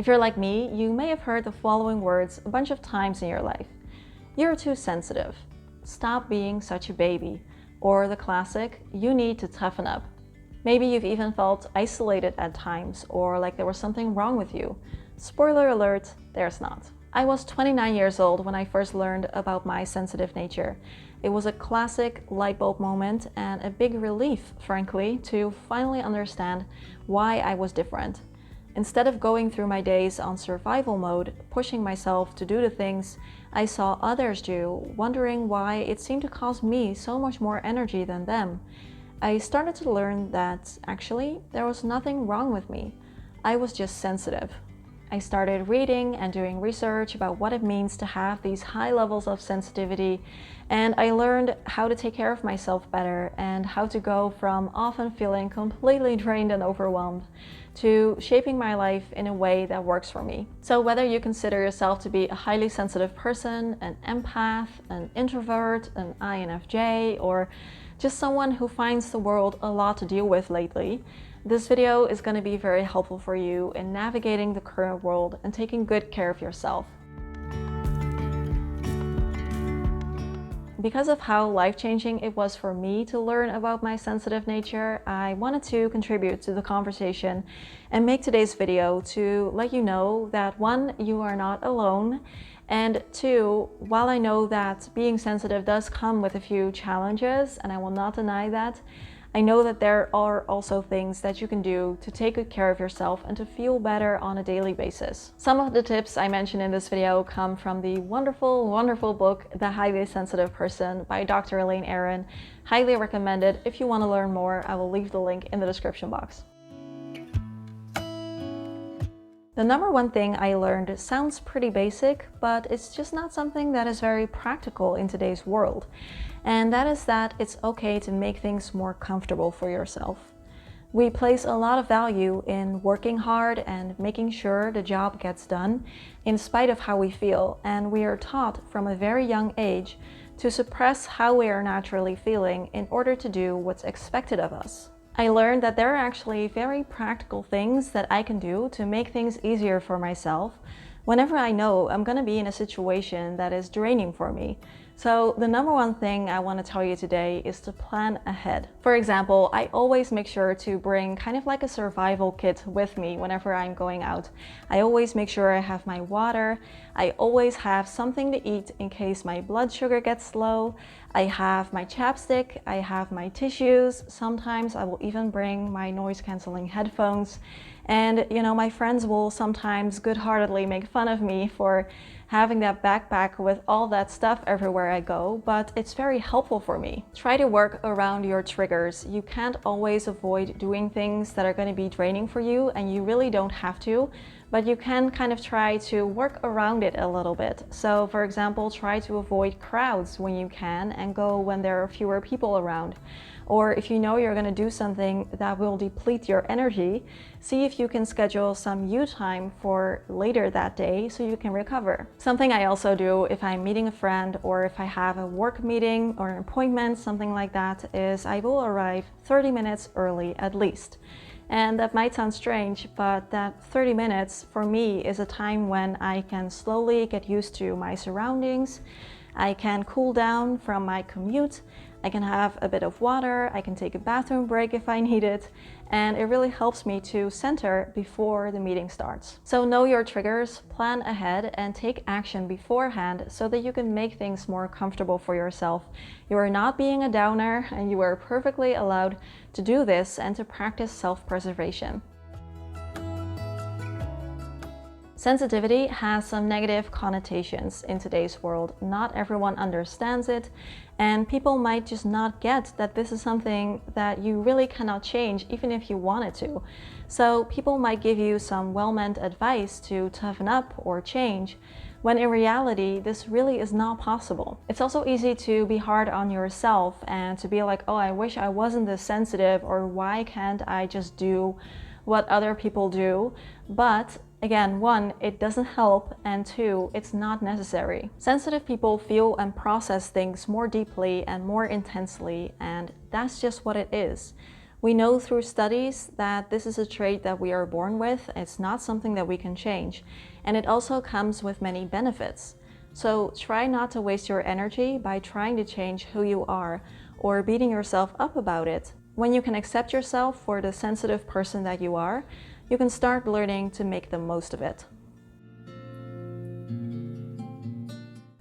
If you're like me, you may have heard the following words a bunch of times in your life. You're too sensitive. Stop being such a baby. Or the classic, you need to toughen up. Maybe you've even felt isolated at times or like there was something wrong with you. Spoiler alert, there's not. I was 29 years old when I first learned about my sensitive nature. It was a classic light bulb moment and a big relief, frankly, to finally understand why I was different. Instead of going through my days on survival mode, pushing myself to do the things I saw others do, wondering why it seemed to cost me so much more energy than them, I started to learn that actually there was nothing wrong with me. I was just sensitive. I started reading and doing research about what it means to have these high levels of sensitivity, and I learned how to take care of myself better and how to go from often feeling completely drained and overwhelmed to shaping my life in a way that works for me. So whether you consider yourself to be a highly sensitive person, an empath, an introvert, an INFJ, or just someone who finds the world a lot to deal with lately, this video is going to be very helpful for you in navigating the current world and taking good care of yourself. Because of how life-changing it was for me to learn about my sensitive nature, I wanted to contribute to the conversation and make today's video to let you know that 1, you are not alone, and 2, while I know that being sensitive does come with a few challenges, and I will not deny that, I know that there are also things that you can do to take good care of yourself and to feel better on a daily basis. Some of the tips I mentioned in this video come from the wonderful, wonderful book, The Highly Sensitive Person by Dr. Elaine Aron. Highly recommended. If you want to learn more, I will leave the link in the description box. The number one thing I learned sounds pretty basic, but it's just not something that is very practical in today's world. And that is that it's okay to make things more comfortable for yourself. We place a lot of value in working hard and making sure the job gets done in spite of how we feel, and we are taught from a very young age to suppress how we are naturally feeling in order to do what's expected of us. I learned that there are actually very practical things that I can do to make things easier for myself whenever I know I'm going to be in a situation that is draining for me. So the number one thing I want to tell you today is to plan ahead. For example, I always make sure to bring kind of like a survival kit with me whenever I'm going out. I always make sure I have my water. I always have something to eat in case my blood sugar gets low. I have my chapstick, I have my tissues. Sometimes I will even bring my noise cancelling headphones. And my friends will sometimes good-heartedly make fun of me for having that backpack with all that stuff everywhere I go, but it's very helpful for me. Try to work around your triggers. You can't always avoid doing things that are going to be draining for you, and you really don't have to, but you can kind of try to work around it a little bit. So for example, try to avoid crowds when you can and go when there are fewer people around. Or if you know you're going to do something that will deplete your energy, see if you can schedule some you time for later that day so you can recover. Something I also do if I'm meeting a friend or if I have a work meeting or an appointment, something like that, is I will arrive 30 minutes early at least. And that might sound strange, but that 30 minutes for me is a time when I can slowly get used to my surroundings. I can cool down from my commute. I can have a bit of water, I can take a bathroom break if I need it, and it really helps me to center before the meeting starts. So know your triggers, plan ahead, and take action beforehand so that you can make things more comfortable for yourself. You are not being a downer, and you are perfectly allowed to do this and to practice self-preservation. Sensitivity has some negative connotations in today's world. Not everyone understands it, and people might just not get that this is something that you really cannot change even if you wanted to. So people might give you some well-meant advice to toughen up or change, when in reality this really is not possible. It's also easy to be hard on yourself and to be like, oh, I wish I wasn't this sensitive, or why can't I just do what other people do? But again, 1, it doesn't help, and 2, it's not necessary. Sensitive people feel and process things more deeply and more intensely, and that's just what it is. We know through studies that this is a trait that we are born with. It's not something that we can change. And it also comes with many benefits. So try not to waste your energy by trying to change who you are or beating yourself up about it. When you can accept yourself for the sensitive person that you are, you can start learning to make the most of it.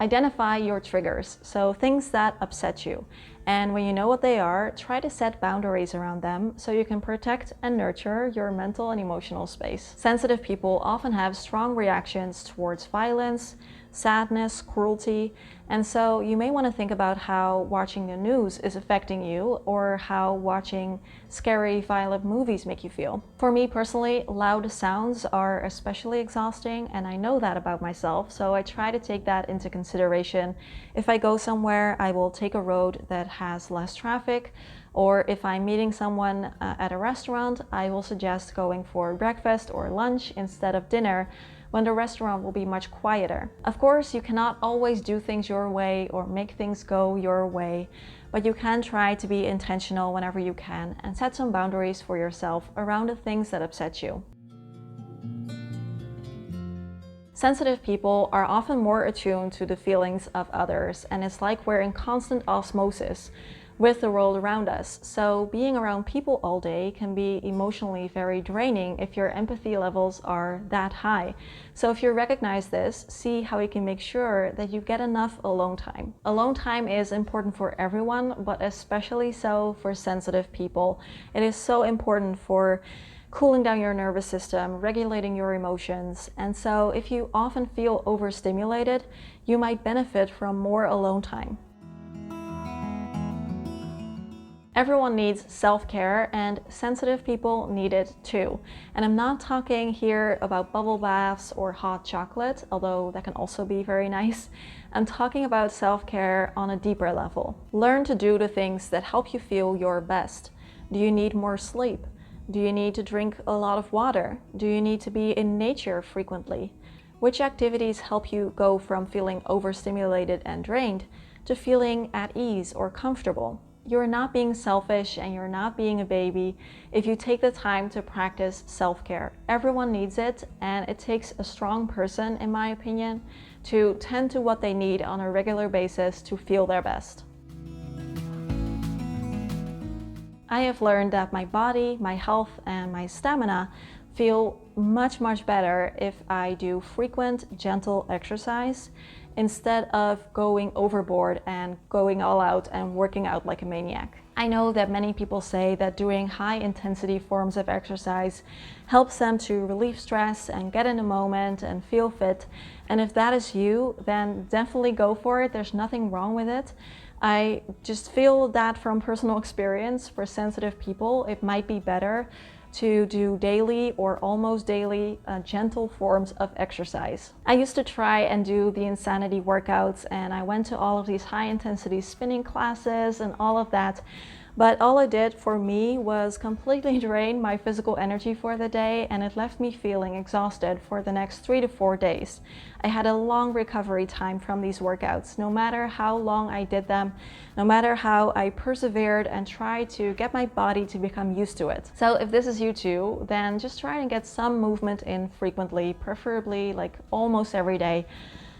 Identify your triggers, so things that upset you. And when you know what they are, try to set boundaries around them so you can protect and nurture your mental and emotional space. Sensitive people often have strong reactions towards violence, sadness, cruelty, and so you may want to think about how watching the news is affecting you or how watching scary, violent movies make you feel. For me personally, loud sounds are especially exhausting, and I know that about myself, so I try to take that into consideration. If I go somewhere, I will take a road that has less traffic, or if I'm meeting someone at a restaurant, I will suggest going for breakfast or lunch instead of dinner, when the restaurant will be much quieter. Of course, you cannot always do things your way or make things go your way, but you can try to be intentional whenever you can and set some boundaries for yourself around the things that upset you. Sensitive people are often more attuned to the feelings of others, and it's like we're in constant osmosis with the world around us. So being around people all day can be emotionally very draining if your empathy levels are that high. So if you recognize this, see how you can make sure that you get enough alone time. Alone time is important for everyone, but especially so for sensitive people. It is so important for cooling down your nervous system, regulating your emotions. And so if you often feel overstimulated, you might benefit from more alone time. Everyone needs self-care, and sensitive people need it too. And I'm not talking here about bubble baths or hot chocolate, although that can also be very nice. I'm talking about self-care on a deeper level. Learn to do the things that help you feel your best. Do you need more sleep? Do you need to drink a lot of water? Do you need to be in nature frequently? Which activities help you go from feeling overstimulated and drained to feeling at ease or comfortable? You're not being selfish and you're not being a baby if you take the time to practice self-care. Everyone needs it, and it takes a strong person, in my opinion, to tend to what they need on a regular basis to feel their best. I have learned that my body, my health, and my stamina feel much better if I do frequent, gentle exercise instead of going overboard and going all out and working out like a maniac. I know that many people say that doing high intensity forms of exercise helps them to relieve stress and get in the moment and feel fit. And if that is you, then definitely go for it. There's nothing wrong with it. I just feel that from personal experience, for sensitive people, it might be better to do daily or almost daily gentle forms of exercise. I used to try and do the insanity workouts, and I went to all of these high intensity spinning classes and all of that. But all it did for me was completely drain my physical energy for the day, and it left me feeling exhausted for the next 3 to 4 days. I had a long recovery time from these workouts, no matter how long I did them, no matter how I persevered and tried to get my body to become used to it. So if this is you too, then just try and get some movement in frequently, preferably like almost every day.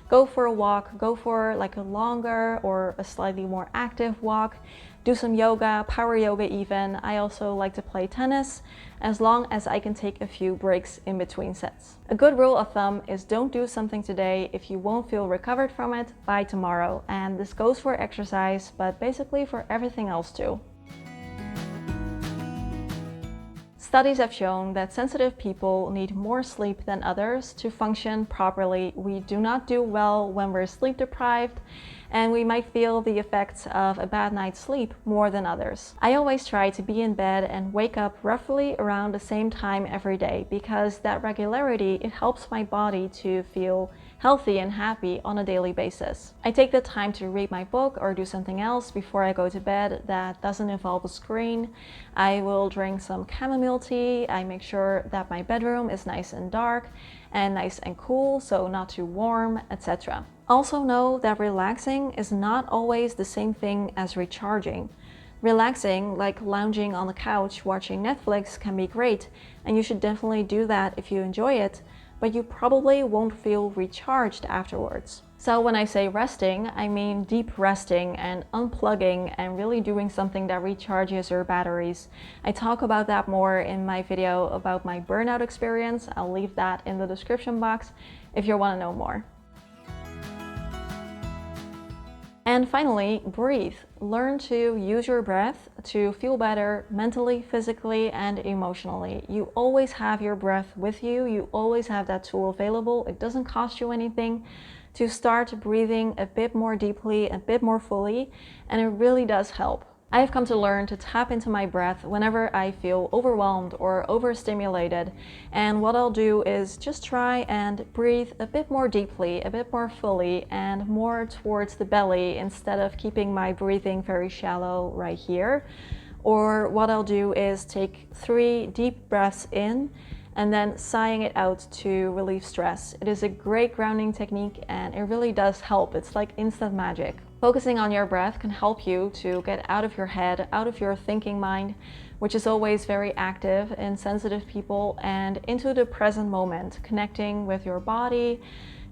Go for a walk, go for like a longer or a slightly more active walk. Do some yoga, power yoga even. I also like to play tennis, as long as I can take a few breaks in between sets. A good rule of thumb is don't do something today if you won't feel recovered from it by tomorrow. And this goes for exercise, but basically for everything else too. Studies have shown that sensitive people need more sleep than others to function properly. We do not do well when we're sleep deprived, and we might feel the effects of a bad night's sleep more than others. I always try to be in bed and wake up roughly around the same time every day, because that regularity, it helps my body to feel healthy and happy on a daily basis. I take the time to read my book or do something else before I go to bed that doesn't involve a screen. I will drink some chamomile tea. I make sure that my bedroom is nice and dark and nice and cool, so not too warm, etc. Also know that relaxing is not always the same thing as recharging. Relaxing, like lounging on the couch watching Netflix, can be great, and you should definitely do that if you enjoy it, but you probably won't feel recharged afterwards. So when I say resting, I mean deep resting and unplugging and really doing something that recharges your batteries. I talk about that more in my video about my burnout experience. I'll leave that in the description box if you want to know more. And finally, breathe. Learn to use your breath to feel better mentally, physically, and emotionally. You always have your breath with you. You always have that tool available. It doesn't cost you anything to start breathing a bit more deeply, a bit more fully, and it really does help. I have come to learn to tap into my breath whenever I feel overwhelmed or overstimulated, and what I'll do is just try and breathe a bit more deeply, a bit more fully, and more towards the belly instead of keeping my breathing very shallow right here. Or what I'll do is take 3 deep breaths in and then sighing it out to relieve stress. It is a great grounding technique and it really does help. It's like instant magic. Focusing on your breath can help you to get out of your head, out of your thinking mind, which is always very active in sensitive people, and into the present moment, connecting with your body,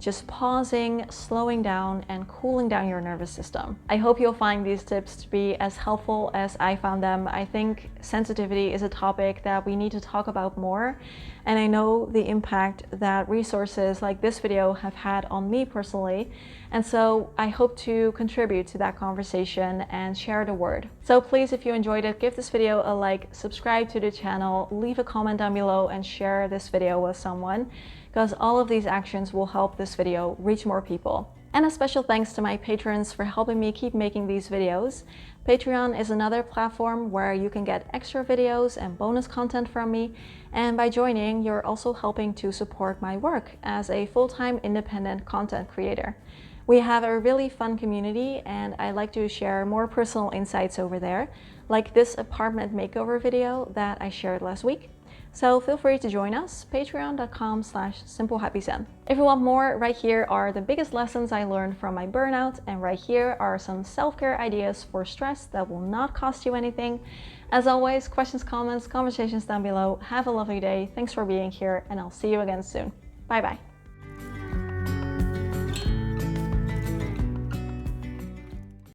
just pausing, slowing down, and cooling down your nervous system. I hope you'll find these tips to be as helpful as I found them. I think sensitivity is a topic that we need to talk about more, and I know the impact that resources like this video have had on me personally, and so I hope to contribute to that conversation and share the word. So please, if you enjoyed it, give this video a like, subscribe to the channel, leave a comment down below, and share this video with someone, because all of these actions will help this video reach more people. And a special thanks to my patrons for helping me keep making these videos. Patreon is another platform where you can get extra videos and bonus content from me, and by joining, you're also helping to support my work as a full-time independent content creator. We have a really fun community, and I like to share more personal insights over there, like this apartment makeover video that I shared last week. So feel free to join us, patreon.com/simplehappyzen. If you want more, right here are the biggest lessons I learned from my burnout, and right here are some self-care ideas for stress that will not cost you anything. As always, questions, comments, conversations down below. Have a lovely day. Thanks for being here, and I'll see you again soon. Bye bye.